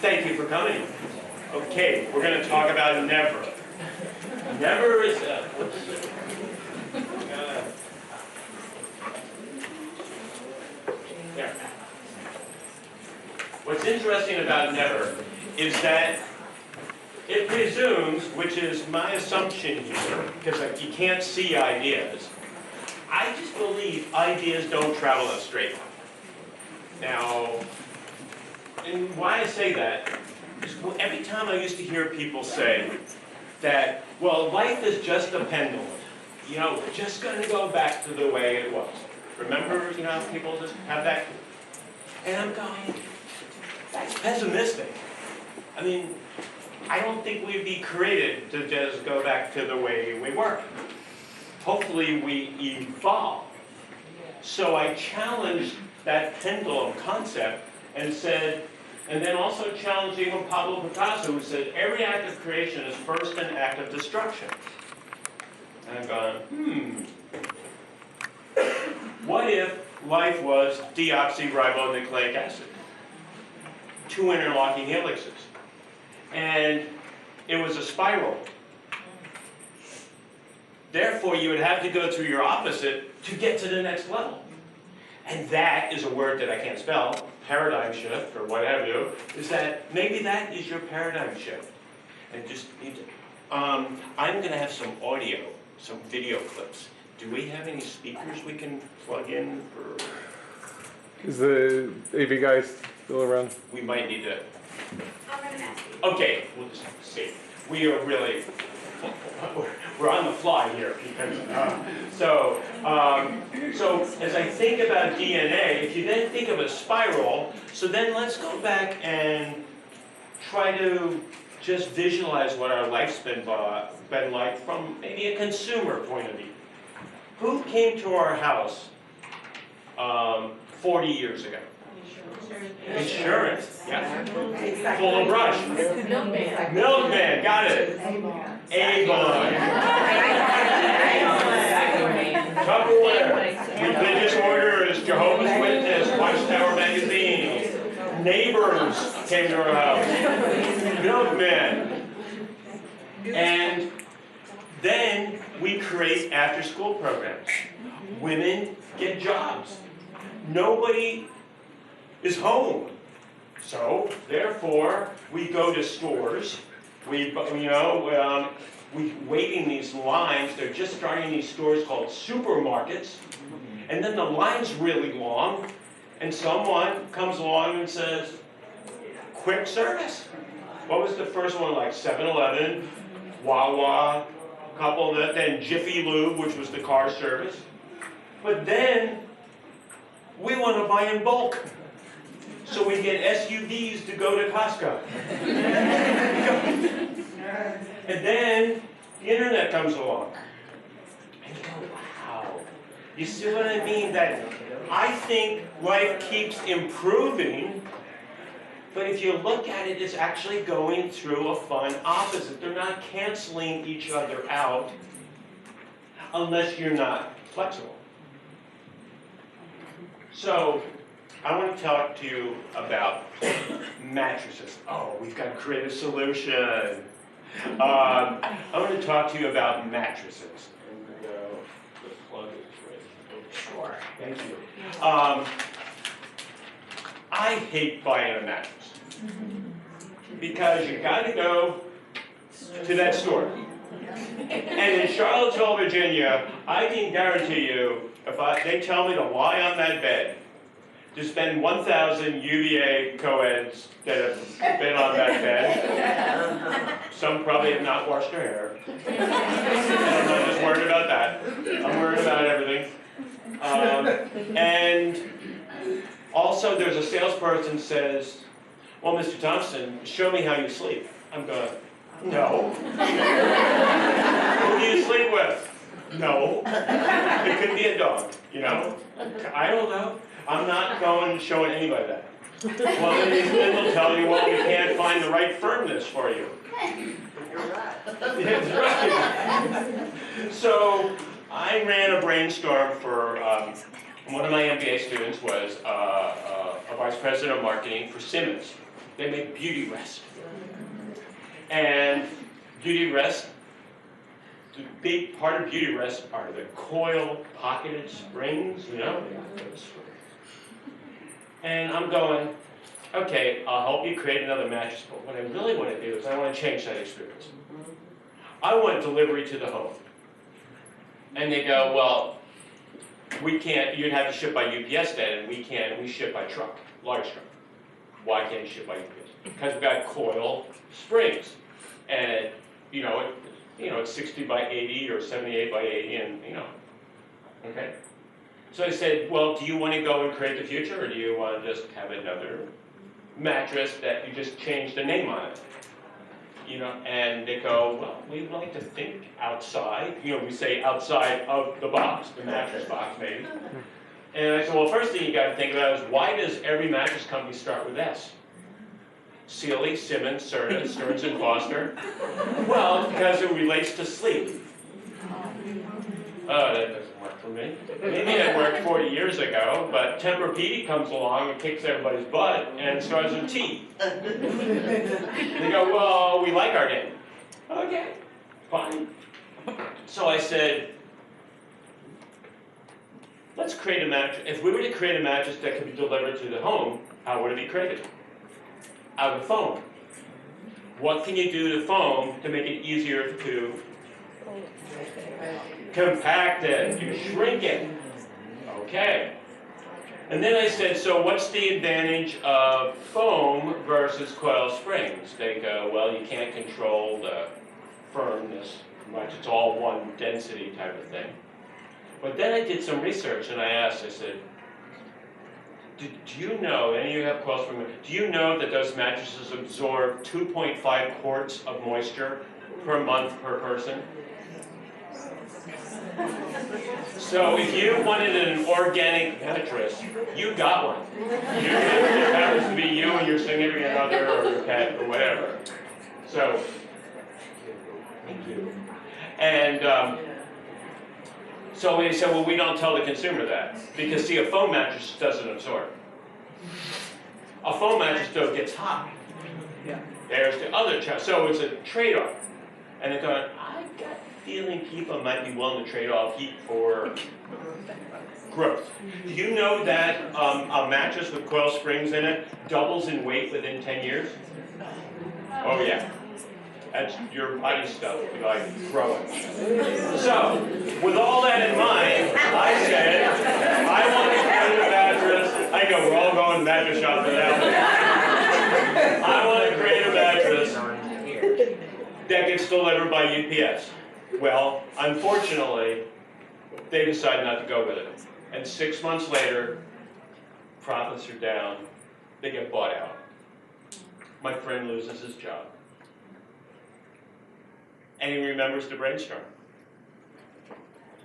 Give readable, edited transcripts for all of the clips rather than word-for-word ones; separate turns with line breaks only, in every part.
Thank you for coming. Okay, we're going to talk about never. Never is there. What's interesting about never is that it presumes, which is my assumption here, because you can't see ideas. I just believe ideas don't travel in a straight line. Now, and why I say that is every time I used to hear people say that, well, life is just a pendulum. You know, we're just going to go back to the way it was. Remember, you know, people just have that. And I'm going, that's pessimistic. I mean, I don't think we'd be created to just go back to the way we were. Hopefully we evolve. So I challenged that pendulum concept and said, and then also challenging Pablo Picasso, who said, every act of creation is first an act of destruction. And I've gone, what if life was deoxyribonucleic acid? 2 interlocking helixes. And it was a spiral. Therefore, you would have to go through your opposite to get to the next level. And that is a word that I can't spell, paradigm shift, or what have you, is that maybe that is your paradigm shift. And just need to, I'm going to have some audio, some video clips. Do we have any speakers we can plug in for?
Is the AV guy still around?
We might need to. Okay, we'll just see. We are really, we're on the fly here. So as I think about DNA, if you then think of a spiral, so then let's go back and try to just visualize what our life's been like from maybe a consumer point of view. Who came to our house 40 years ago? Insurance, yeah. Full of brush.
Milkman.
Milkman, got it. Avon. Tupperware. Religious orders, Jehovah's Witness, Watchtower magazine. Neighbors came to our house. Milkman. And then we create after-school programs. Women get jobs. Nobody is home. So, therefore, we go to stores. We wait in these lines. They're just starting these stores called supermarkets. And then the line's really long. And someone comes along and says, quick service. What was the first one like? 7-Eleven, Wawa, a couple of that, then Jiffy Lube, which was the car service. But then we want to buy in bulk. So we get SUVs to go to Costco. And then the internet comes along. And you go, wow. You see what I mean? That I think life keeps improving, but if you look at it, it's actually going through a fun opposite. They're not canceling each other out unless you're not flexible. So, I want to talk to you about mattresses. Oh, we've got a creative solution. I want to talk to you about mattresses. The plug is ready. Sure. Thank you. I hate buying a mattress because you got to go to that store. And in Charlottesville, Virginia, I can guarantee you, if they tell me to lie on that bed, to spend 1,000 UVA co-eds that have been on that bed. Some probably have not washed their hair. I'm not just worried about that. I'm worried about everything. And also there's a salesperson says, well, Mr. Thompson, show me how you sleep. I'm going, no. Who do you sleep with? No. It could be a dog, you know? I don't know. I'm not going to show anybody that. Well, then they'll tell you, well, we can't find the right firmness for you. You're right. That's right. So I ran a brainstorm for, one of my MBA students was a vice president of marketing for Simmons. They make beauty rest. And beauty rest, the big part of beauty rest are the coil pocketed springs, you know? And I'm going, okay, I'll help you create another mattress, but what I really want to do is I want to change that experience. I want delivery to the home. And they go, well, we can't, you'd have to ship by UPS then, and we can't, we ship by truck, large truck. Why can't you ship by UPS? Because we've got coil springs. And, it's 60 by 80 or 78 by 80, and, okay? So I said, well, do you want to go and create the future, or do you want to just have another mattress that you just change the name on it? And they go, well, we'd like to think outside. We say outside of the box, the mattress box, maybe. And I said, well, first thing you got to think about is, why does every mattress company start with S? Sealy, Simmons, Serta, Stearns & Foster. Well, because it relates to sleep. Oh, that doesn't work for me. Maybe it worked 40 years ago, but Tempur-Pedic comes along and kicks everybody's butt and starts with T. They go, well, we like our name. Okay, fine. So I said, let's create a mattress. If we were to create a mattress that could be delivered to the home, how would it be created? Out of foam. What can you do to foam to make it easier to compact it, you shrink it? Okay. And then I said, so what's the advantage of foam versus coil springs? They go, well, you can't control the firmness much. It's all one density type of thing. But then I did some research and I asked, I said, do you know, any of you have coil springs, do you know that those mattresses absorb 2.5 quarts of moisture per month per person? So if you wanted an organic mattress, you got one. It happens to be you and your significant other or your pet or whatever. So, thank you. And so we said, well, we don't tell the consumer that. Because, see, a foam mattress doesn't absorb. A foam mattress, though, gets hot. There's the other challenge. So it's a trade-off. And they're going, I got a feeling people might be willing to trade off heat for growth. Do you know that a mattress with coil springs in it doubles in weight within 10 years? Oh, yeah. That's your body stuff, like growing. So, with all that in mind, I said, I want to create a mattress. I know, we're all going to mattress shopping now. I want to create a mattress that gets delivered by UPS. Well, unfortunately, they decide not to go with it. And 6 months later, profits are down. They get bought out. My friend loses his job. And he remembers to brainstorm.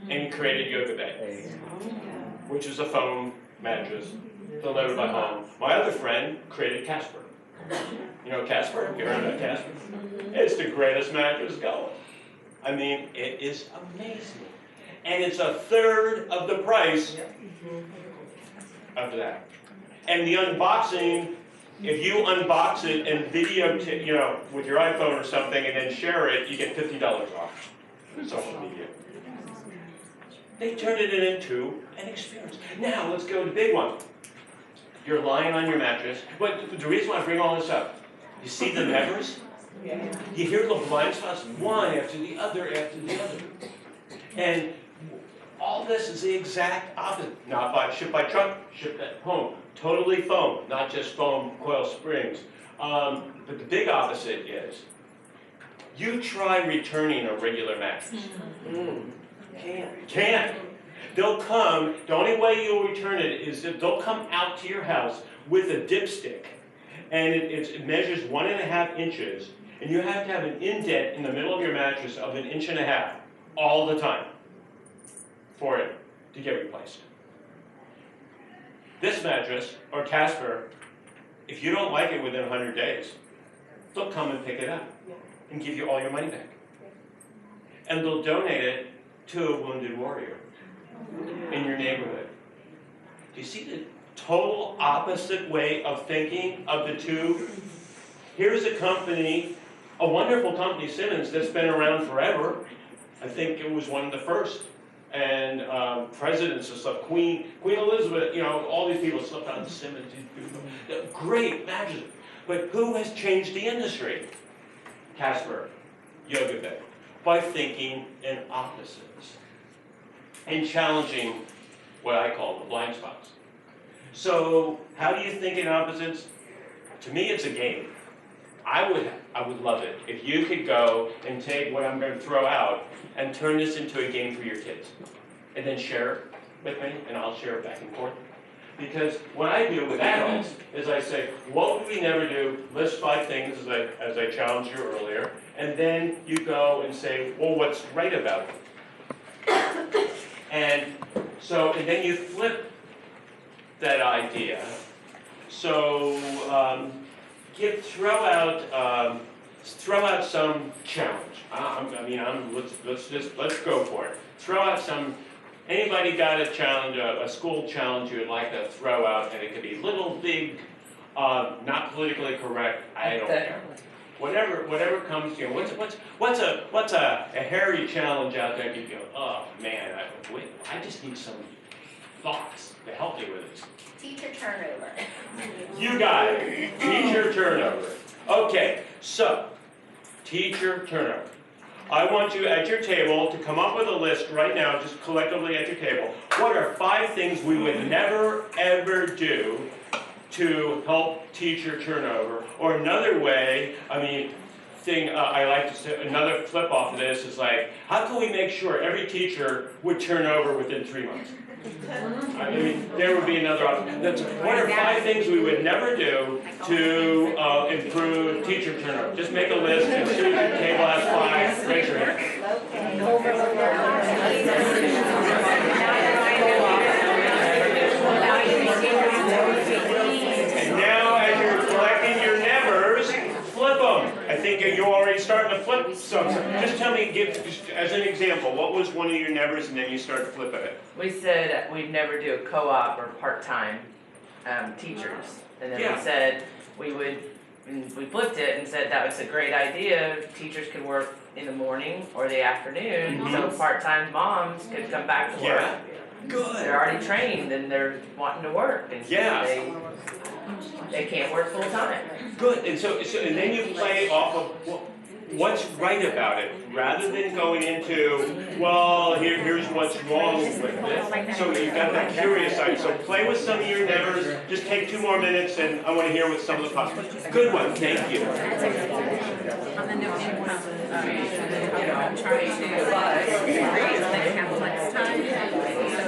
And he created Yoga Bed, which is a foam mattress delivered by home. My other friend created Casper. You know Casper? You heard about Casper? It's the greatest mattress going. I mean, it is amazing. And it's a third of the price of that. And the unboxing, if you unbox it and video, with your iPhone or something and then share it, you get $50 off social media. They turned it into an experience. Now, let's go to the big one. You're lying on your mattress. But the reason why I bring all this up, you see the nevers? You hear the blind spots, one after the other after the other. And all this is the exact opposite. Not shipped by truck, shipped at home. Totally foam, not just foam coil springs. But the big opposite is, you try returning a regular mattress. Can't. They'll come, the only way you'll return it is that they'll come out to your house with a dipstick. And it measures 1.5 inches. And you have to have an indent in the middle of your mattress of 1.5 inches all the time for it to get replaced. This mattress, or Casper, if you don't like it within 100 days, they'll come and pick it up and give you all your money back. And they'll donate it to a wounded warrior in your neighborhood. Do you see the total opposite way of thinking of the two here's a company, a wonderful company, Simmons, that's been around forever. I think it was one of the first. And presidents and stuff, Queen Elizabeth, all these people slept on Simmons. Great mattresses. But who has changed the industry? Casper, yoga bed, by thinking in opposites and challenging what I call the blind spots. So how do you think in opposites? To me, it's a game. I would love it if you could go and take what I'm going to throw out and turn this into a game for your kids, and then share it with me, and I'll share it back and forth. Because what I do with adults is I say, what would we never do? List 5 things as I challenged you earlier, and then you go and say, well, what's right about it? And then you flip that idea. So throw out some challenge. Let's go for it. Throw out some. Anybody got a challenge, a school challenge you would like to throw out, and it could be little, big, not politically correct. I don't care. Whatever comes to you. What's a hairy challenge out there? You go, oh man, I just need some thoughts to help me with this.
Teacher turnover.
You got it. Teacher turnover. Okay, so teacher turnover. I want you at your table to come up with a list right now, just collectively at your table. What are 5 things we would never ever do to help teacher turnover? Or another way, I like to say, another flip off of this is like, how can we make sure every teacher would turn over within 3 months? There would be another option. What are 5 things we would never do to improve teacher turnover? Just make a list, and as soon as the table has 5, raise your hand. And now, as you're collecting your nevers, flip them. I think you're already starting to flip some. Just tell me, just as an example, what was one of your nevers, and then you start flipping it.
We said we'd never do a co-op or part-time teachers. And then we said we flipped it and said that was a great idea. Teachers could work in the morning or the afternoon, so part-time moms could come back to work.
Good.
They're already trained and they're wanting to work, and so they can't work full-time.
Good. And so then you play off of what's right about it, rather than going into, well, here's what's wrong with it. So you've got that curious side. So play with some of your nevers. Just take 2 more minutes, and I want to hear what some of the possibilities. Good one. Thank you.
On the new income, I'm trying to raise the complex time.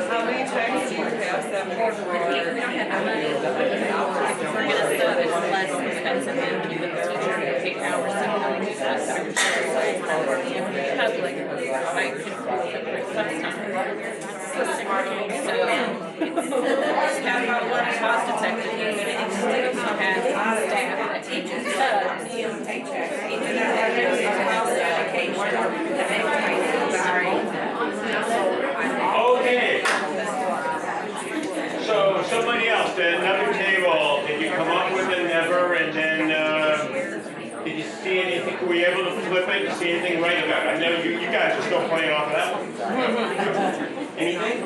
How many times do you have them
We don't have the money. If we're going to sub, it's less expensive than to give a teacher to take hours to come do that. So public, I could put less time. So it's kind of what cost effective instead of having staff that teaches subs.
Okay. So somebody else at another table, did you come up with a never, and then did you see anything? Were you able to flip it and see anything right about it? I know you guys are still playing off of that one. Anything?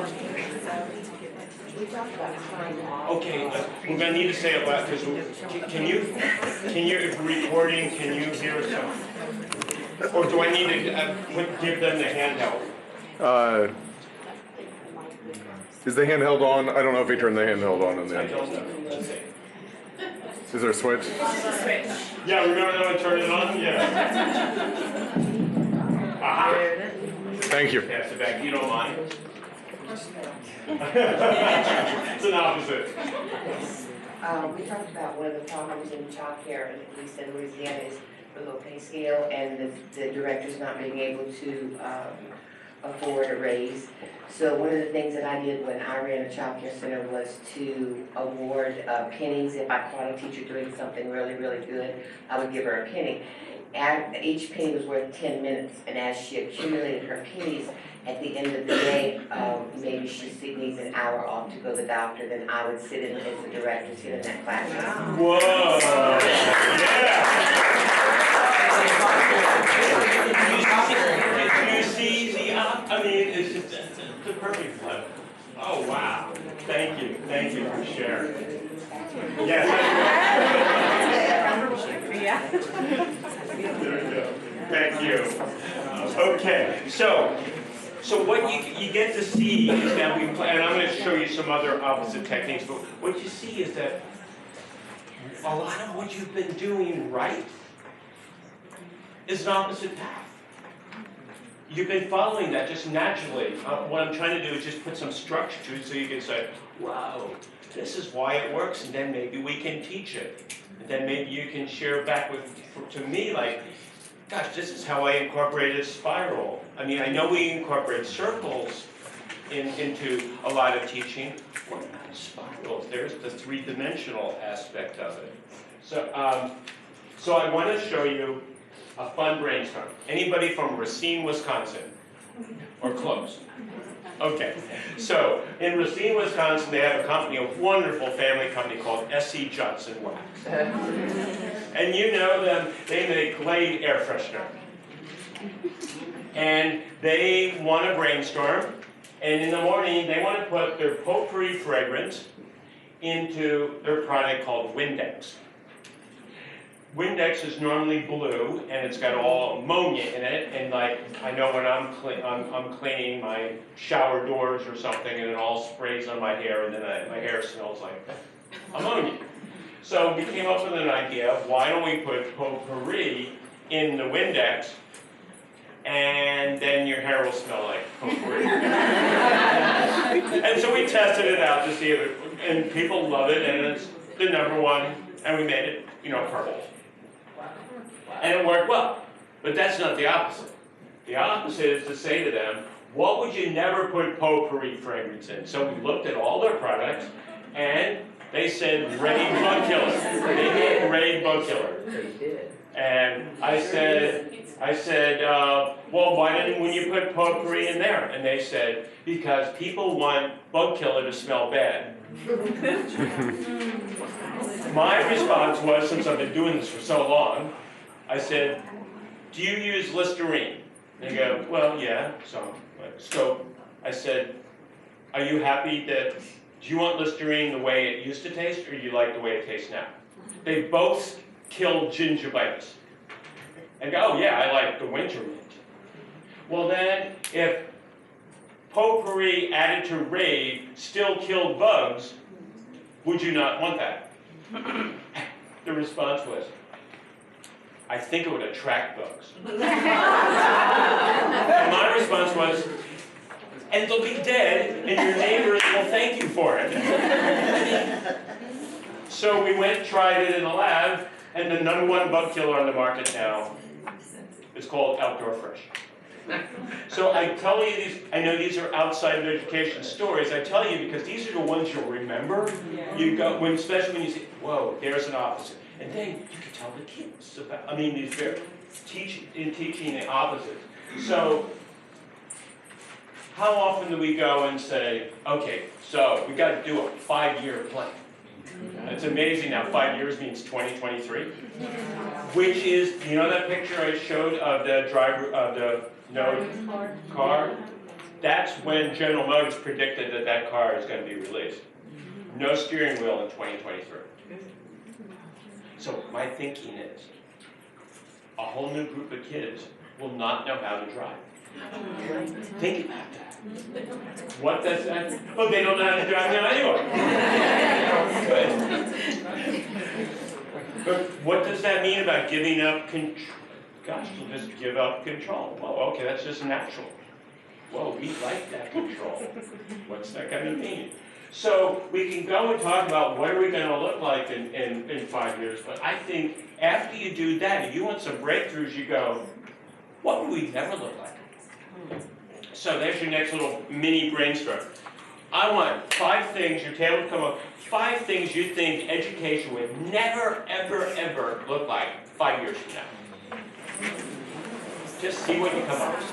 Okay, we're gonna need to say it loud, because can you, if we're recording, can you hear us? Or do I need to give them the handheld?
Is the handheld on? I don't know if he turned the handheld on in the
I
end.
don't know. Let's see.
Is there a switch?
Yeah, remember how I turned it on? Yeah. Aha.
Thank you.
Pass it back, you don't mind? It's an opposite.
We talked about one of the problems in childcare, at least in Louisiana, is the low pay scale and the directors not being able to afford a raise. So one of the things that I did when I ran a childcare center was to award pennies. If I caught a teacher doing something really, really good, I would give her a penny. And each penny was worth 10 minutes, and as she accumulated her pennies, at the end of the day, maybe she needs an hour off to go to the doctor, then I would sit in as the director, sit in that classroom.
Whoa! Yeah! Thank you. Okay, so what you get to see is that and I'm going to show you some other opposite techniques, but what you see is that a lot of what you've been doing right is an opposite path. You've been following that just naturally. What I'm trying to do is just put some structure to it so you can say, wow, this is why it works, and then maybe we can teach it. And then maybe you can share back to me, like, gosh, this is how I incorporated spiral. I mean, I know we incorporate circles into a lot of teaching. What about spirals? There's the three-dimensional aspect of it. So I want to show you a fun brainstorm. Anybody from Racine, Wisconsin? Or close? Okay. So in Racine, Wisconsin, they have a company, a wonderful family company called S.C. Johnson Wax. And you know them, they make Glade air freshener. And they want to brainstorm, and in the morning they want to put their potpourri fragrance into their product called Windex. Windex is normally blue, and it's got all ammonia in it, and like, I know when I'm cleaning my shower doors or something, and it all sprays on my hair, and then my hair smells like ammonia. So we came up with an idea, why don't we put potpourri in the Windex, and then your hair will smell like potpourri. And so we tested it out to see if it, and people love it, and it's the #1, and we made it, purple. And it worked well. But that's not the opposite. The opposite is to say to them, what would you never put potpourri fragrance in? So we looked at all their products, and they said Raid Bug Killer. They did Raid Bug Killer. And I said, well, why didn't you put potpourri in there? And they said, because people want bug killer to smell bad. My response was, since I've been doing this for so long, I said, do you use Listerine? And they go, well, yeah, some. So I said, are you happy do you want Listerine the way it used to taste, or do you like the way it tastes now? They both kill gingivitis. And go, oh yeah, I like the winter mint. Well then, if potpourri added to Raid still killed bugs, would you not want that? The response was, I think it would attract bugs. And my response was, and they'll be dead, and your neighbors will thank you for it. So we went, tried it in the lab, and the #1 bug killer on the market now is called Outdoor Fresh. So I tell you these, I know these are outside of education stories, I tell you because these are the ones you'll remember. You go, especially when you say, whoa, there's an opposite. And then you can tell the kids about, teaching the opposites. So, how often do we go and say, okay, so we got to do a 5-year plan? It's amazing now, 5 years means 2023, which is, you know that picture I showed of the driver of the car? That's when General Motors predicted that that car is going to be released. No steering wheel in 2023. So my thinking is, a whole new group of kids will not know how to drive. Think about that. What does that? Well, they don't know how to drive now anyway. But what does that mean about giving up control? Gosh, you just give up control. Well, okay, that's just natural. Well, we like that control. What's that going to mean? So we can go and talk about what are we going to look like in 5 years, but I think after you do that, if you want some breakthroughs, you go, what would we never look like? So there's your next little mini brainstorm. I want 5 things, your table will come up, 5 things you think education would never, ever, ever look like 5 years from now. Just see what you come up with.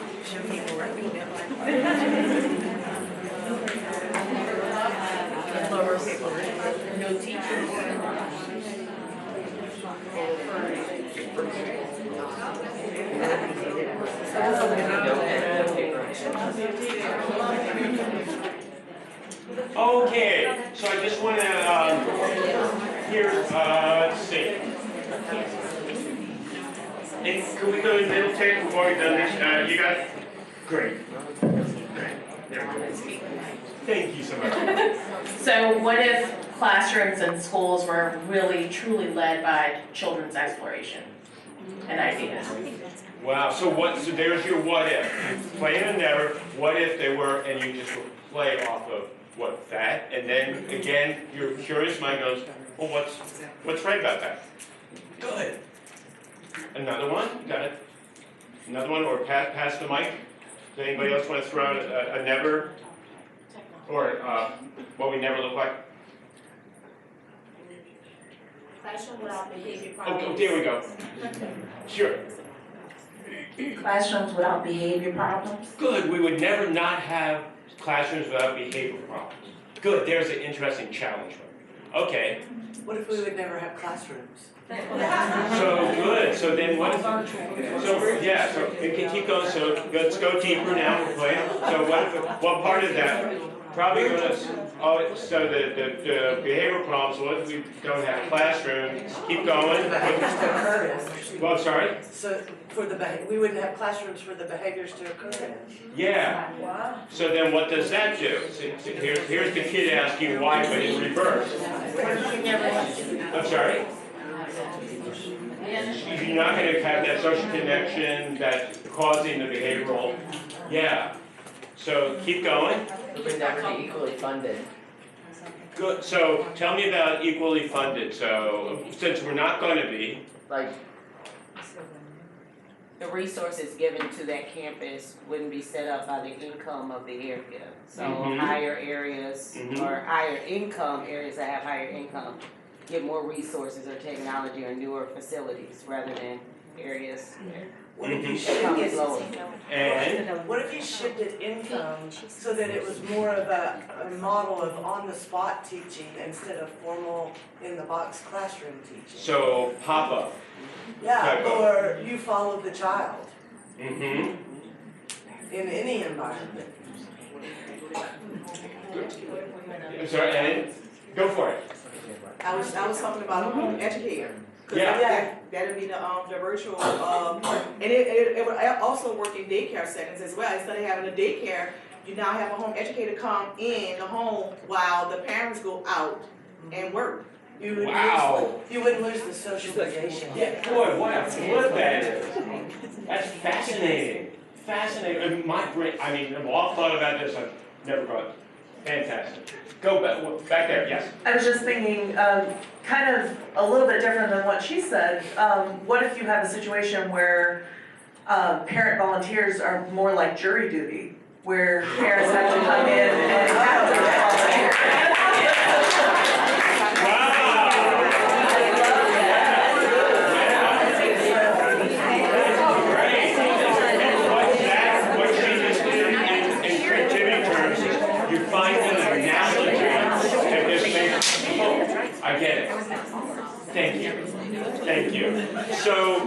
No teachers.
Okay, so I just want to, let's see. And can we go to the middle table before we've done this? You got it? Great. There we go. Thank you so much.
So what if classrooms and schools were really truly led by children's exploration and ideas?
Wow, so there's your what if. Play and never, what if they were, and you just would play off of what that, and then again, your curious mind goes, well, what's right about that? Good. Another one, got it. Another one, or pass the mic. Does anybody else want to throw out a never, or what we never look like?
Classroom without behavior
Oh,
problems.
there we go. Sure.
Classrooms without behavior problems.
Good, we would never not have classrooms without behavioral problems. Good, there's an interesting challenge. Okay,
What if we would never have classrooms?
so good, so then what if, so we can keep going, so let's go deeper now, we're playing. So what part of that? Probably gonna, so the behavioral problems, what if we don't have classrooms? Keep going. Well, I'm sorry?
So we wouldn't have classrooms for the behaviors to occur in.
Yeah.
Wow.
So then what does that do? See, here's the kid asking why, but in reverse. I'm sorry? You're not going to have that social connection that's causing the behavioral. Yeah. So keep going.
We would never be equally funded.
Good. So tell me about equally funded. So since we're not going to be,
Like, the resources given to that campus wouldn't be set up by the income of the area. So
Mhm.
higher areas
Mhm.
or higher income areas that have higher income get more resources or technology or newer facilities rather than areas
What if you
Mhm.
income is
shifted,
lower.
and
what if you shifted income so that it was more of a model of on-the-spot teaching instead of formal in-the-box classroom teaching?
so pop up.
Yeah, or you follow the child
Mm-hmm.
in any environment.
Sorry, and go for it.
I was talking about a home educator. Cause
Yeah.
that'd be the virtual, and it would also work in daycare settings as well. Instead of having a daycare, you now have a home educator come in the home while the parents go out and work.
You would
Wow.
you wouldn't lose the socialization.
Yeah, boy, what a flip that is. That's fascinating. Fascinating. And my brain, I mean, I've all thought about this, I've never got it. Fantastic. Go back there, yes.
I was just thinking, kind of a little bit different than what she said. What if you have a situation where parent volunteers are more like jury duty, where parents have to come in and have to volunteer?
I get it. Thank you. Thank you. So,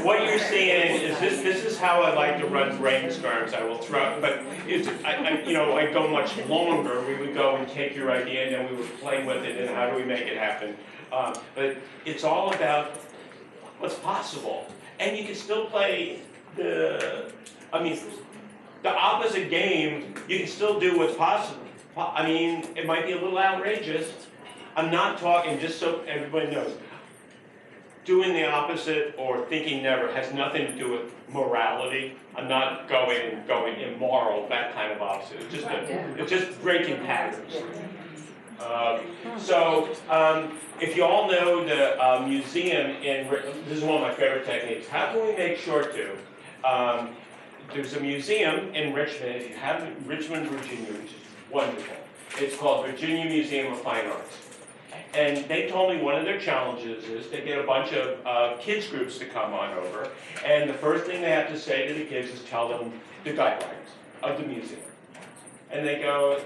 what you're saying is this is how I like to run brainstorms. I will throw, but I go much longer. We would go and take your idea and then we would play with it and how do we make it happen. But it's all about what's possible. And you can still play the opposite game. You can still do what's possible. I mean, it might be a little outrageous. I'm not talking, just so everybody knows, doing the opposite or thinking never has nothing to do with morality. I'm not going immoral, that kind of opposite. It's just breaking patterns. If you all know the museum this is one of my favorite techniques. How can we make sure to? There's a museum in Richmond, if you haven't, Richmond, Virginia, which is wonderful. It's called Virginia Museum of Fine Arts. And they told me one of their challenges is they get a bunch of kids groups to come on over, and the first thing they have to say to the kids is tell them the guidelines of the museum. And they go,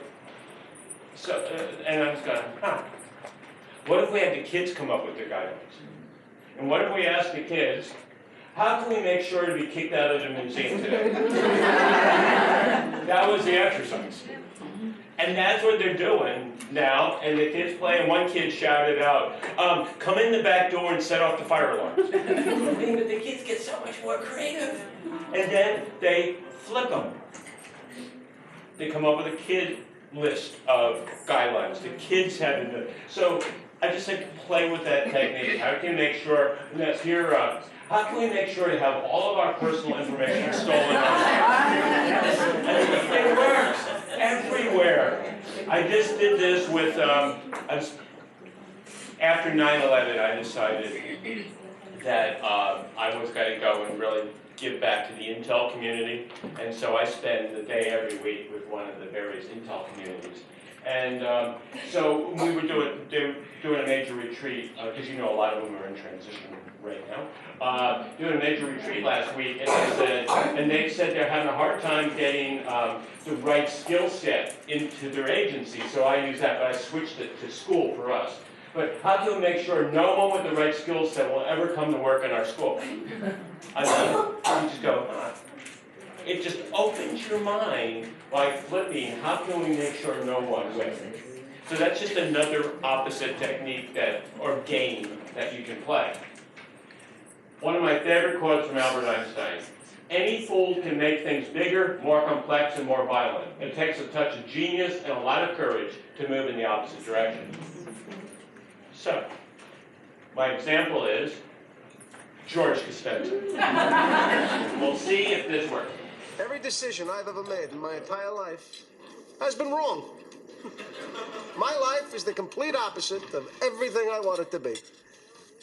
and I was going, what if we had the kids come up with the guidelines? And what if we asked the kids, how can we make sure to be kicked out of the museum today? That was the exercise. And that's what they're doing now, and the kids play, and one kid shouted out, come in the back door and set off the fire alarms. But the kids get so much more creative. And then they flip them. They come up with a kid list of guidelines. The kids have to do it. So I just like to play with that technique. How can we make sure, and that's here, how can we make sure to have all of our personal information stolen? And it works everywhere. I just did this with, after 9/11, I decided that I was going to go and really give back to the Intel community. And so I spend the day every week with one of the various Intel communities. And so we were doing a major retreat, because you know a lot of them are in transition right now, doing a major retreat last week, and they said they're having a hard time getting the right skill set into their agency. So I used that, but I switched it to school for us. But how can we make sure no one with the right skill set will ever come to work in our school? I mean, you just go, it just opens your mind by flipping, how can we make sure no one wins? So that's just another opposite technique or game that you can play. One of my favorite quotes from Albert Einstein, any fool can make things bigger, more complex, and more violent. It takes a touch of genius and a lot of courage to move in the opposite direction. So, my example is George Costanza. We'll see if this works.
Every decision I've ever made in my entire life has been wrong. My life is the complete opposite of everything I want it to be.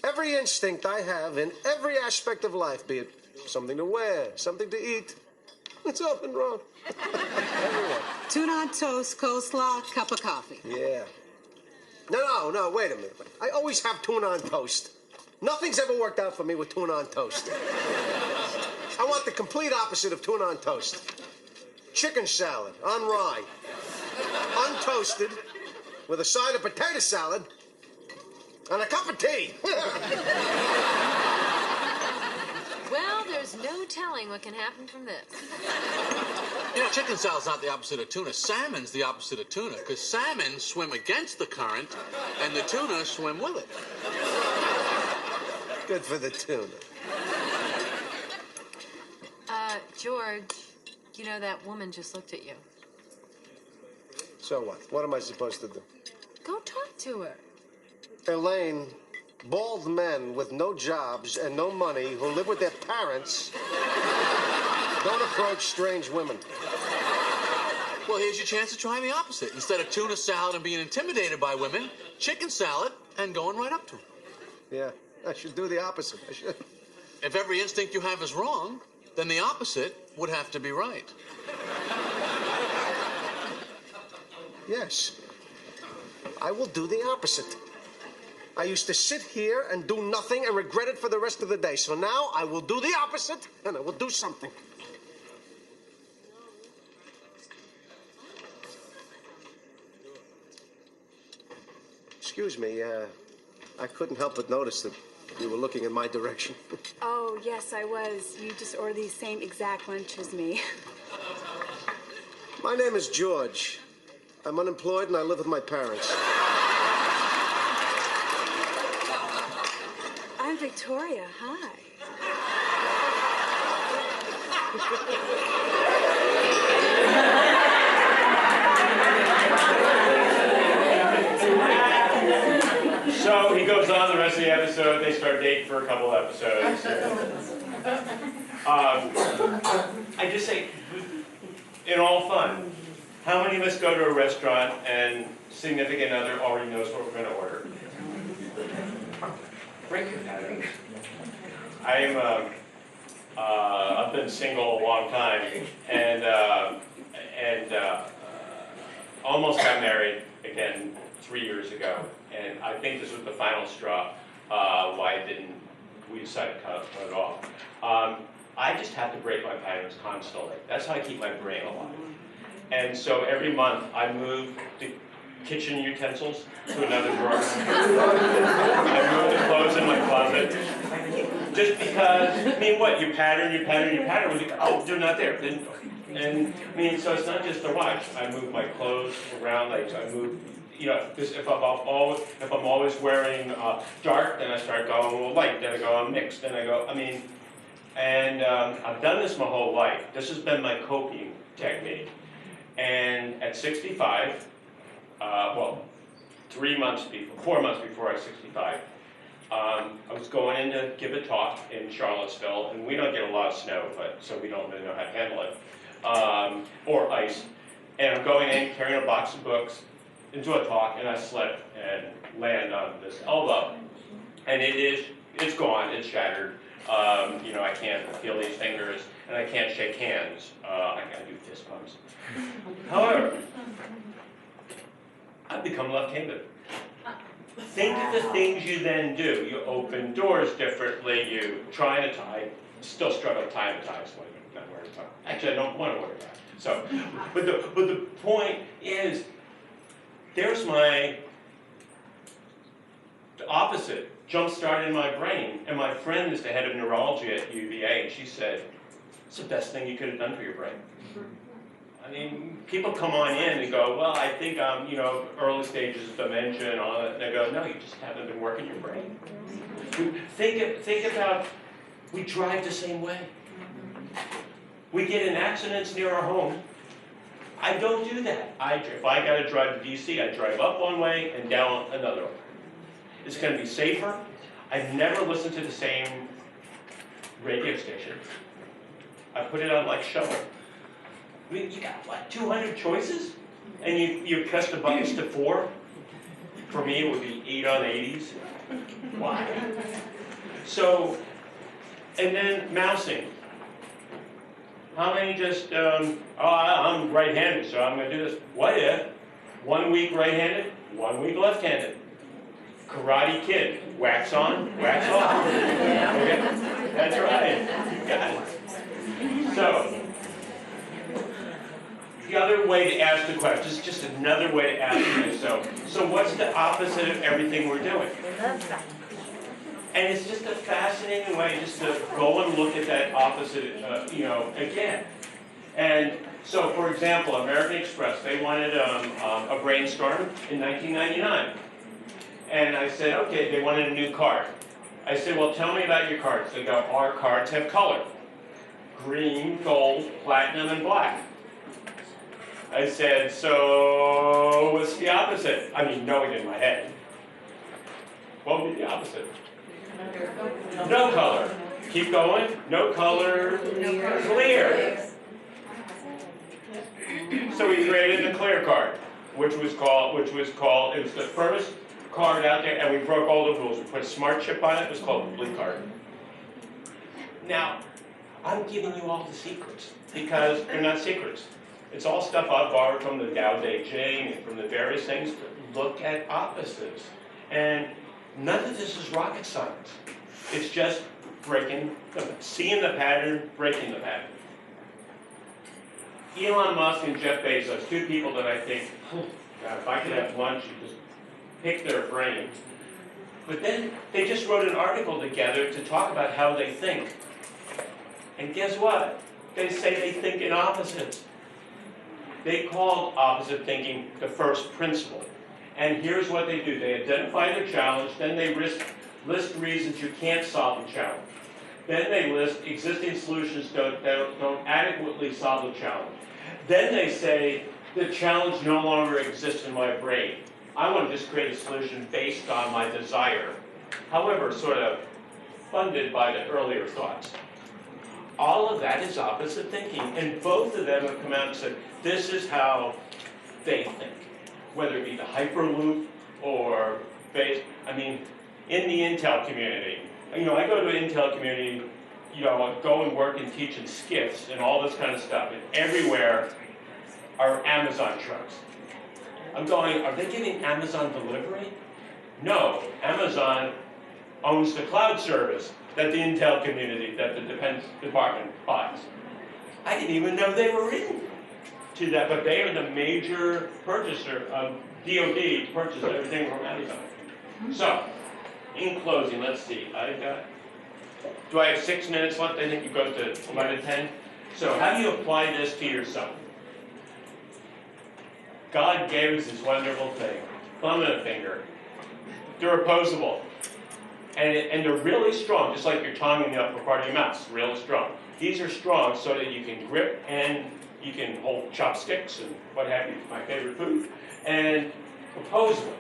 Every instinct I have in every aspect of life, be it something to wear, something to eat, it's all been wrong. Everywhere.
Tuna on toast, coleslaw, cup of coffee.
Yeah. No, wait a minute. I always have tuna on toast. Nothing's ever worked out for me with tuna on toast. I want the complete opposite of tuna on toast. Chicken salad on rye, untoasted, with a side of potato salad, and a cup of tea.
Well, there's no telling what can happen from this.
You know, chicken salad's not the opposite of tuna. Salmon's the opposite of tuna, because salmon swim against the current, and the tuna swim with it.
Good for the tuna.
George, you know that woman just looked at you.
So what? What am I supposed to do?
Go talk to her.
Elaine, bald men with no jobs and no money who live with their parents don't approach strange women.
Well, here's your chance to try the opposite. Instead of tuna salad and being intimidated by women, chicken salad and going right up to them.
Yeah, I should do the opposite. I should.
If every instinct you have is wrong, then the opposite would have to be right.
Yes, I will do the opposite. I used to sit here and do nothing and regret it for the rest of the day. So now I will do the opposite, and I will do something. Excuse me, I couldn't help but notice that you were looking in my direction.
Oh, yes, I was. You just ordered the same exact lunch as me.
My name is George. I'm unemployed and I live with my parents.
I'm Victoria. Hi.
So he goes on the rest of the episode. They start dating for a couple episodes. I just say, in all fun, how many of us go to a restaurant and significant other already knows what we're going to order? Break your patterns. I've been single a long time, and almost got married again 3 years ago, and I think this was the final straw. Why we decided to cut it off. I just have to break my patterns constantly. That's how I keep my brain alive. And so every month I move the kitchen utensils to another drawer. I move the clothes in my closet. Just because, I mean, what, you pattern, when you go, oh, they're not there. Then And, I mean, so it's not just the watch, I move my clothes around, like, I move, you know, because if I'm always wearing dark, then I start going a little light, then I go on mixed, then I go, I mean, and I've done this my whole life. This has been my coping technique. And at 65, well, 4 months before I was 65, I was going in to give a talk in Charlottesville, and we don't get a lot of snow, so we don't really know how to handle it, or ice. And I'm going in carrying a box of books into a talk, and I slip and land on this elbow, and it's gone, it's shattered. You know, I can't feel these fingers, and I can't shake hands. I can't do fist bumps. However, I've become left-handed. Think of the things you then do. You open doors differently, you try to tie, still struggle tying a tie, so I'm not wearing a tie. Actually, I don't want to wear a tie. So, but the point is, there's the opposite, Jumpstarting in my brain. And my friend is the head of neurology at UVA, and she said, it's the best thing you could have done for your brain. I mean, people come on in and go, well, I think I'm, you know, early stages of dementia and all that. And they go, no, you just haven't been working your brain. Think about, we drive the same way. We get in accidents near our home. I don't do that. If I got to drive to DC, I drive up one way and down another way. It's going to be safer. I've never listened to the same radio station. I put it on like shuffle. I mean, you got, what, 200 choices? And you press the buttons to 4? For me, it would be 8 on 80s. Why? So, and then mousing. How many just, I'm right-handed, so I'm going to do this. What if 1 week right-handed, 1 week left-handed? Karate Kid, wax on, wax off. Okay? That's right. You got it. So, the other way to ask the question, just another way to ask it. So what's the opposite of everything we're doing? And it's just a fascinating way just to go and look at that opposite, you know, again. And so, for example, American Express, they wanted a brainstorm in 1999. And I said, okay, they wanted a new card. I said, well, tell me about your cards. They go, our cards have color. Green, gold, platinum, and black. I said, so what's the opposite? I mean, knowing in my head. What would be the opposite? No color. Keep going. No color. Clear. So we created the clear card, which was called, it was the first card out there, and we broke all the rules. We put a smart chip on it. It was called the blue card. Now, I'm giving you all the secrets because they're not secrets. It's all stuff I've borrowed from the Tao Te Ching and from the various things to look at opposites. And none of this is rocket science. It's just seeing the pattern, breaking the pattern. Elon Musk and Jeff Bezos, two people that I think, if I could have lunch and just pick their brain. But then they just wrote an article together to talk about how they think. And guess what? They say they think in opposites. They called opposite thinking the first principle. And here's what they do. They identify their challenge, then they list reasons you can't solve the challenge. Then they list existing solutions that don't adequately solve the challenge. Then they say, the challenge no longer exists in my brain. I want to just create a solution based on my desire. However, sort of funded by the earlier thoughts. All of that is opposite thinking. And both of them have come out and said, this is how they think. Whether it be the Hyperloop or in the Intel community. You know, I go to an Intel community, you know, I go and work and teach in skiffs and all this kind of stuff. And everywhere are Amazon trucks. I'm going, are they giving Amazon delivery? No, Amazon owns the cloud service that the Intel community, that the Defense Department buys. I didn't even know they were into that, but they are the major purchaser of DoD, purchases everything from Amazon. So, in closing, let's see, do I have 6 minutes left? I think it goes to 11:10. So how do you apply this to yourself? God gave us this wonderful thing, thumb and a finger. They're opposable. And they're really strong, just like your tongue and the upper part of your mouth, it's really strong. These are strong so that you can grip and you can hold chopsticks and what have you, my favorite food, and opposable.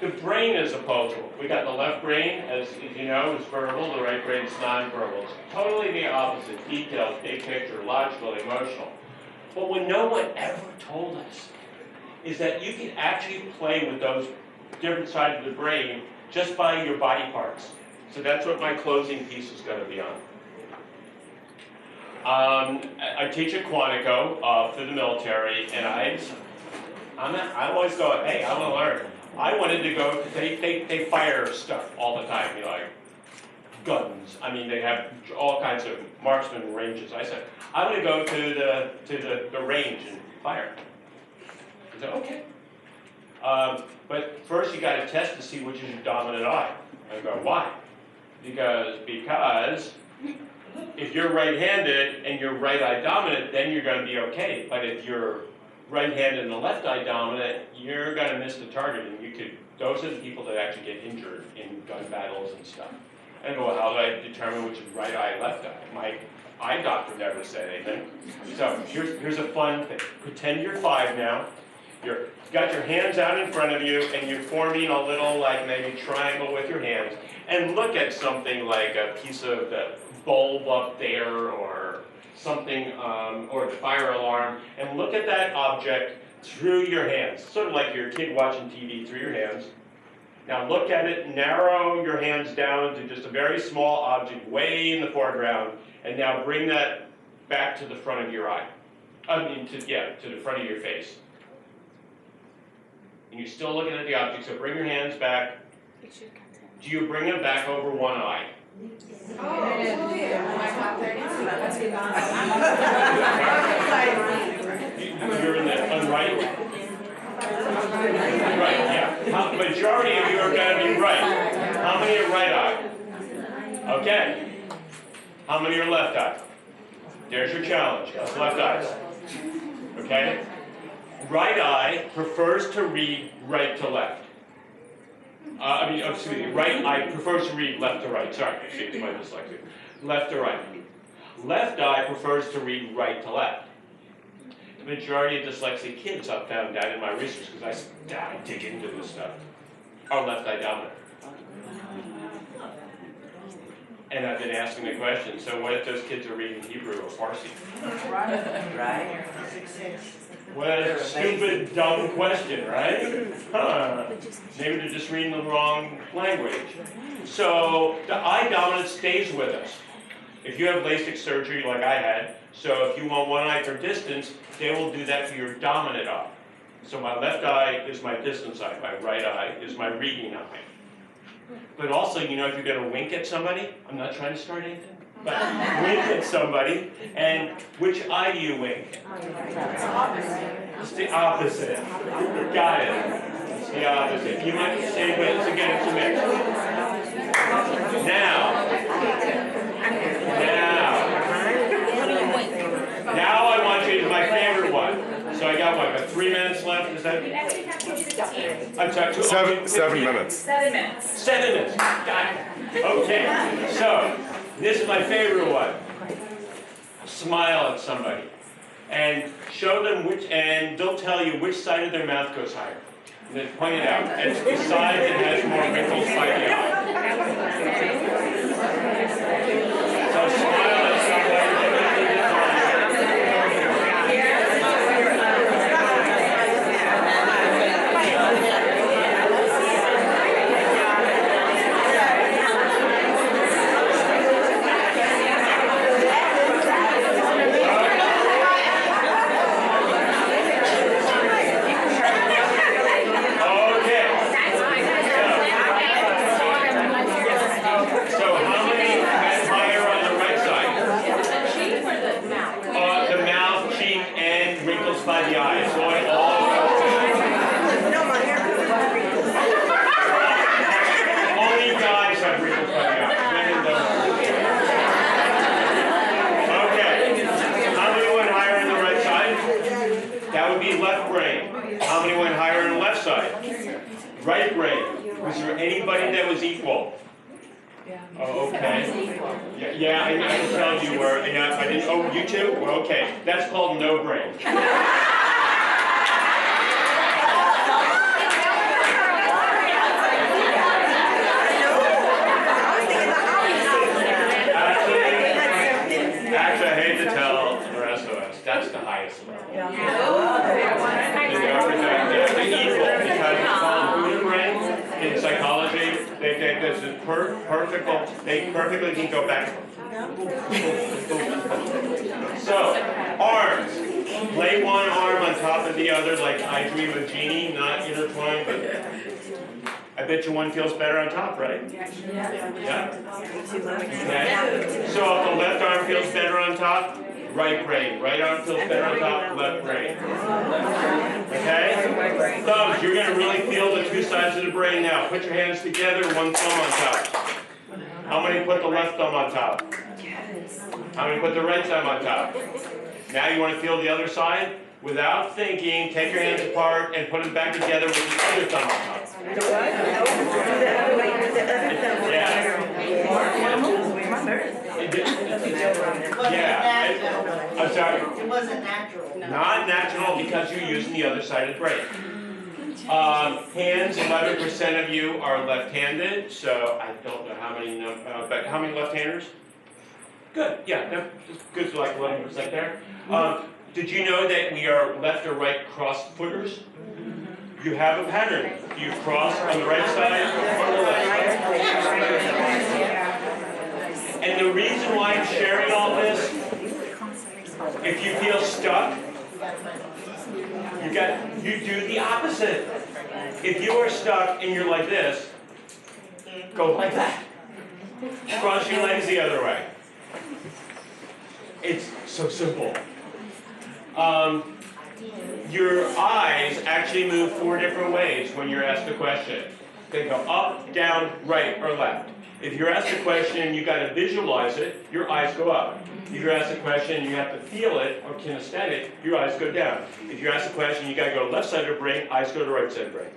The brain is opposable. We got the left brain, as you know, is verbal, the right brain is nonverbal. It's totally the opposite, details, big picture, logical, emotional. But what no one ever told us is that you can actually play with those different sides of the brain just by your body parts. So that's what my closing piece is going to be on. I teach at Quantico through the military, and I always go, hey, I want to learn. I wanted to go, because they fire stuff all the time, you know, like guns. I mean, they have all kinds of marksman ranges. I said, I want to go to the range and fire. I said, okay. But first you got to test to see which is your dominant eye. I go, why? Because if you're right-handed and you're right eye dominant, then you're going to be okay. But if you're right-handed and the left eye dominant, you're going to miss the target, and those are the people that actually get injured in gun battles and stuff. And I go, well, how do I determine which is right eye, left eye? My eye doctor never said anything. So here's a fun thing. Pretend you're 5 now. You've got your hands out in front of you, and you're forming a little, like, maybe triangle with your hands. And look at something like a piece of the bulb up there, or something, or the fire alarm, and look at that object through your hands. Sort of like your kid watching TV through your hands. Now look at it, narrow your hands down to just a very small object way in the foreground, and now bring that back to the front of your eye. To the front of your face. And you're still looking at the object, so bring your hands back. Do you bring them back over one eye? You're in the unright? Right, yeah. Majority of you are going to be right. How many are right eye? Okay. How many are left eye? There's your challenge. That's left eyes. Okay? Right eye prefers to read right to left. Right eye prefers to read left to right. Sorry, excuse my dyslexia. Left to right. Left eye prefers to read right to left. The majority of dyslexic kids, I've found out in my research, because I dig into this stuff, are left eye dominant. And I've been asking the question, so what if those kids are reading Hebrew or Farsi?
Right.
What a stupid, dumb question, right? Huh. Maybe they're just reading the wrong language. So the eye dominance stays with us. If you have LASIK surgery like I had, so if you want one eye for distance, they will do that for your dominant eye. So my left eye is my distance eye, my right eye is my reading eye. But also, if you're going to wink at somebody, I'm not trying to start anything, but wink at somebody, and which eye do you wink? It's the opposite. Got it. It's the opposite. You might say, but it's a mix. Now I want you to my favorite one. So I got about 3 minutes left. Is that? I'm sorry.
7 minutes.
7 minutes.
7 minutes. Got it. Okay. So this is my favorite one. Smile at somebody and show them and they'll tell you which side of their mouth goes higher. And then point it out. It's the side that has more wrinkles by the eye. So smile at somebody. So Right brain. Was there anybody that was equal? Oh, okay. Yeah, I can tell you were. Yeah, I didn't. Oh, you too? Well, okay. That's called no brain. Actually, I hate to tell the rest of us, that's the highest level. You know, they're equal because it's called Buddha brain in psychology. They think this is perfect. They perfectly can go back. So, arms. Lay one arm on top of the other like I Dream of Jeannie, not intertwined, but I bet you one feels better on top, right? Yeah? Okay. So if the left arm feels better on top, right brain. Right arm feels better on top, left brain. Okay? Thumbs, you're going to really feel the two sides of the brain now. Put your hands together, one thumb on top. How many put the left thumb on top? How many put the right thumb on top? Now you want to feel the other side? Without thinking, take your hands apart and put them back together with the other thumb on top. Yeah. I'm sorry?
It wasn't natural.
Not natural because you're using the other side of the brain. Hands, 11% of you are left-handed, so I don't know how many, but how many left-handers? Good, yeah, that's good, so like 11% there. Did you know that we are left or right cross-footers? You have a pattern. You cross on the right side or the left side. And the reason why I'm sharing all this, if you feel stuck, you do the opposite. If you are stuck and you're like this, go like that. Cross your legs the other way. It's so simple. Your eyes actually move 4 different ways when you're asked a question. They go up, down, right, or left. If you're asked a question and you got to visualize it, your eyes go up. If you're asked a question and you have to feel it, or kinesthetic, your eyes go down. If you're asked a question, you got to go to left side of the brain, eyes go to right side of the brain.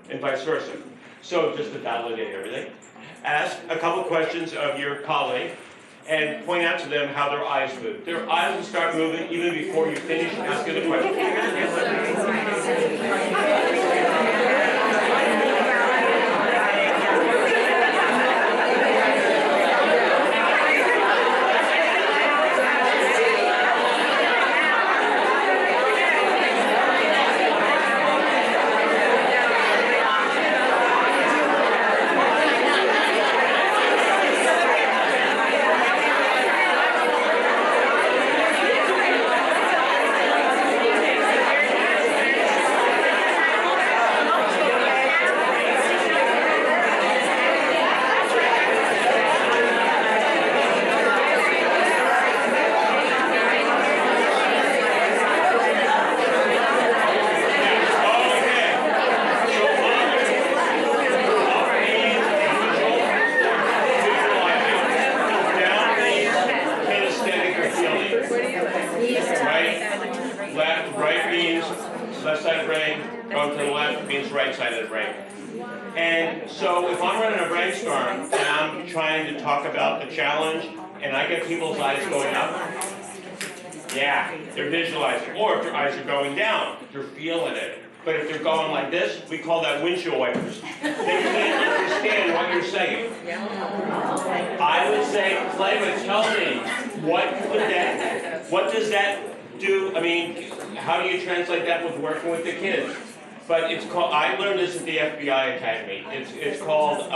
And vice versa. So just to validate everything, ask a couple questions of your colleague and point out to them how their eyes move. Their eyes will start moving even before you finish asking the question. Left side of the brain, going to the left means right side of the brain. And so if I'm running a brainstorm and I'm trying to talk about the challenge and I get people's eyes going up, yeah, they're visualizing. Or if their eyes are going down, they're feeling it. But if they're going like this, we call that windshield wipers. They can't understand what you're saying. I would say, Clayman, tell me, what does that do? I mean, how do you translate that with working with the kids? But it's called, I learned this at the FBI Academy. It's called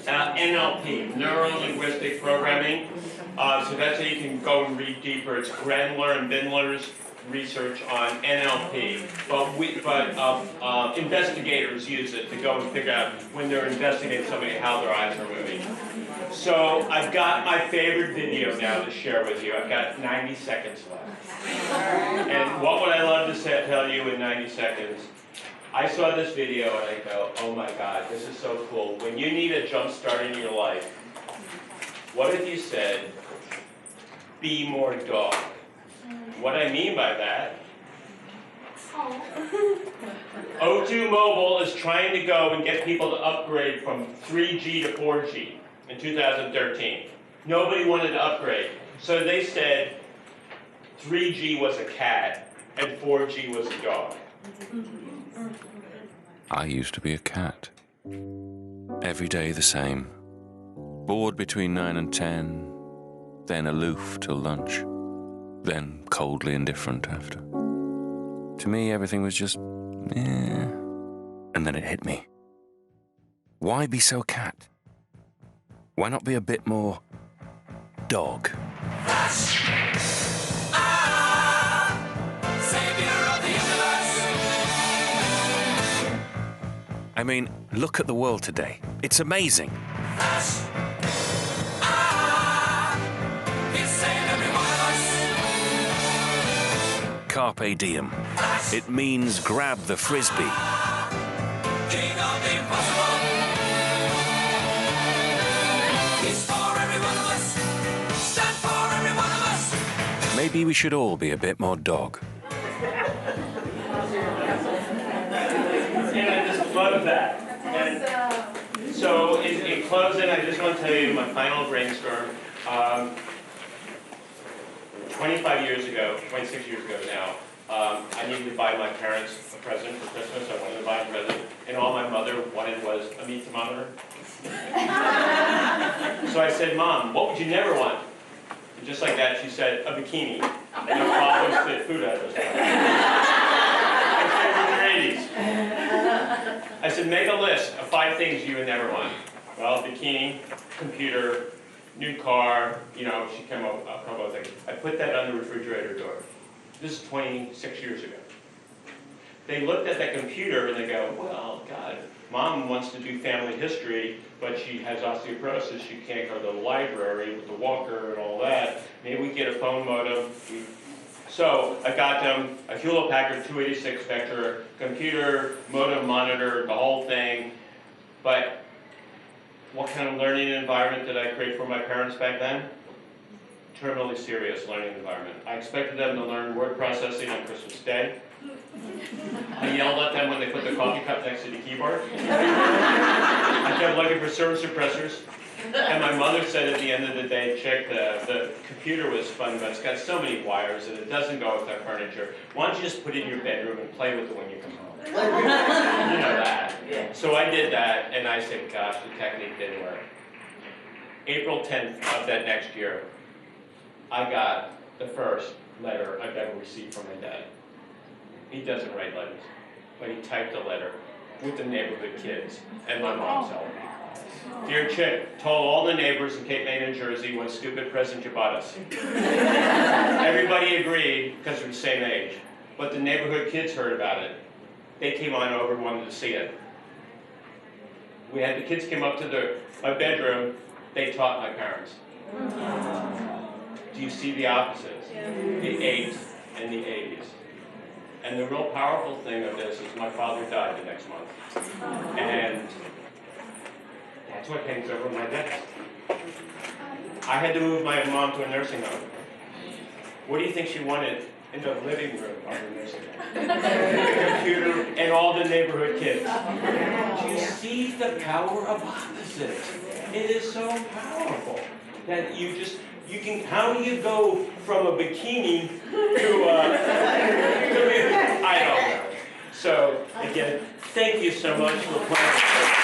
NLP, Neuro-Linguistic Programming. So that's how you can go and read deeper. It's Grandler and Bindler's research on NLP. But investigators use it to go and figure out when they're investigating somebody how their eyes are moving. So I've got my favorite video now to share with you. I've got 90 seconds left. And what would I love to tell you in 90 seconds? I saw this video and I go, oh my God, this is so cool. When you need a jump start in your life, what if you said, be more dog? What I mean by that O2 Mobile is trying to go and get people to upgrade from 3G to 4G in 2013. Nobody wanted to upgrade. So they said 3G was a cat and 4G was a dog.
I used to be a cat. Every day the same. Bored between 9 and 10, then aloof till lunch, then coldly indifferent after. To me, everything was just, eh. And then it hit me. Why be so cat? Why not be a bit more dog? I mean, look at the world today. It's amazing. Carpe diem. It means grab the frisbee. King of the impossible. He's for every one of us. Stand for every one of us. Maybe we should all be a bit more dog.
And I just love that. And so in closing, I just want to tell you my final brainstorm. 26 years ago now, I needed to buy my parents a present for Christmas. I wanted to buy a present, and all my mother wanted was a meat thermometer. So I said, Mom, what would you never want? And just like that, she said, a bikini. And your father spit food out of his mouth. I said, make a list of 5 things you would never want. Well, bikini, computer, new car, you know, she came up with a couple of things. I put that on the refrigerator door. This is 26 years ago. They looked at that computer and they go, well, God, Mom wants to do family history, but she has osteoporosis. She can't go to the library with the walker and all that. Maybe we get a phone modem. So I got them a Hewlett-Packard 286 Spectre, computer, modem, monitor, the whole thing. But what kind of learning environment did I create for my parents back then? Terminally serious learning environment. I expected them to learn word processing on Christmas Day. I yelled at them when they put the coffee cup next to the keyboard. I kept looking for surge suppressors. And my mother said at the end of the day, Chic, the computer was fun, but it's got so many wires and it doesn't go with our furniture. Why don't you just put it in your bedroom and play with it when you come home? You know that. So I did that, and I said, gosh, the technique didn't work. April 10th of that next year, I got the first letter I've ever received from my dad. He doesn't write letters, but he typed a letter with the neighborhood kids and my mom's help. Dear Chic, told all the neighbors in Cape May, New Jersey, what a stupid present you bought us. Everybody agreed because we're the same age, but the neighborhood kids heard about it. They came on over and wanted to see it. We had the kids came up to my bedroom. They taught my parents. Do you see the opposites? The 8s and the 80s. And the real powerful thing of this is my father died the next month. And that's what hangs over my desk. I had to move my mom to a nursing home. What do you think she wanted in the living room of the nursing home? Computer and all the neighborhood kids. Do you see the power of opposites? It is so powerful that you can, how do you go from a bikini to I don't know. So, again, thank you so much for playing.